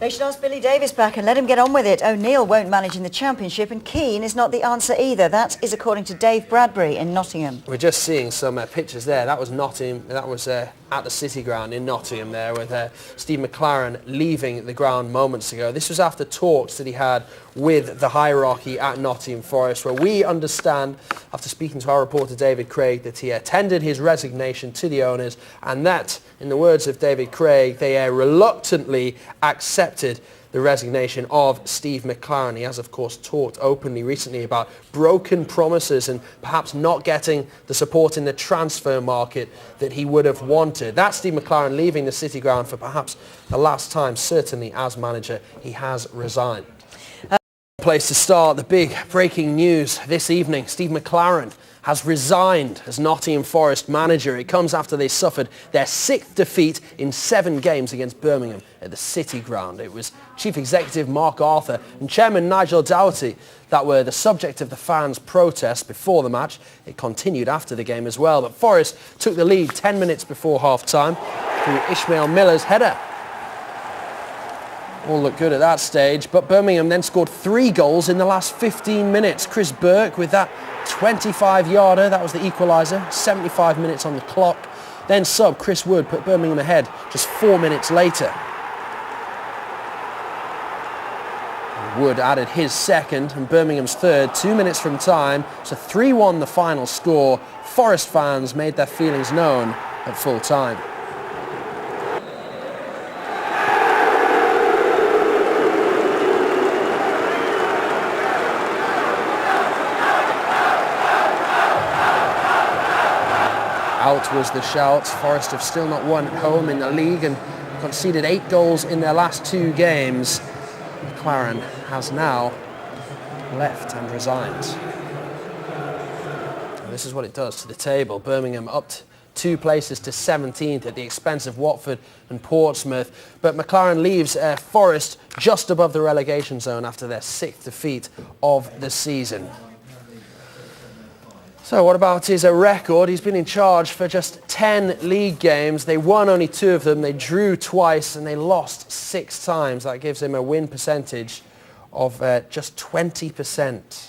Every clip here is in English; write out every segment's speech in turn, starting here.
They should ask Billy Davies back and let him get on with it. O'Neill won't manage in the Championship and Keane is not the answer either. That is according to Dave Bradbury in Nottingham. We're just seeing some pictures there. That was Nottingham. That was at the City Ground in Nottingham there with Steve McClaren leaving the ground moments ago. This was after talks that he had with the hierarchy at Nottingham Forest, where we understand, after speaking to our reporter David Craig, that he tendered his resignation to the owners and that, in the words of David Craig, they reluctantly accepted the resignation of Steve McClaren. He has, of course, talked openly recently about broken promises and perhaps not getting the support in the transfer market that he would have wanted. That's Steve McClaren leaving the City Ground for perhaps the last time, certainly as manager. He has resigned. Place to start, the big breaking news this evening. Steve McClaren has resigned as Nottingham Forest manager. It comes after they suffered their 6th defeat in 7 games against Birmingham at the City Ground. It was Chief Executive Mark Arthur and Chairman Nigel Dougherty that were the subject of the fans' protest before the match. It continued after the game as well, but Forest took the lead 10 minutes before half-time through Ishmael Miller's header. All looked good at that stage, but Birmingham then scored 3 goals in the last 15 minutes. Chris Burke with that 25-yarder, that was the equaliser, 75 minutes on the clock. Then sub Chris Wood put Birmingham ahead just 4 minutes later. Wood added his second and Birmingham's third 2 minutes from time, so 3-1 the final score. Forest fans made their feelings known at full time. Out was the shout. Forest have still not won at home in the league and conceded 8 goals in their last 2 games. McClaren has now left and resigned. And this is what it does to the table. Birmingham up 2 places to 17th at the expense of Watford and Portsmouth. But McClaren leaves Forest just above the relegation zone after their 6th defeat of the season. So what about his record? He's been in charge for just 10 league games. They won only 2 of them. They drew twice and they lost 6 times. That gives him a win percentage of just 20%.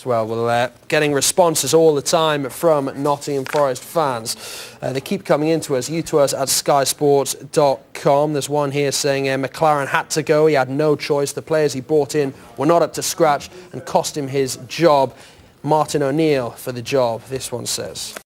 Well, we're getting responses all the time from Nottingham Forest fans. They keep coming in to us, you to us at skysports.com. There's one here saying McClaren had to go. He had no choice. The players he brought in were not up to scratch and cost him his job. Martin O'Neill for the job, this one says.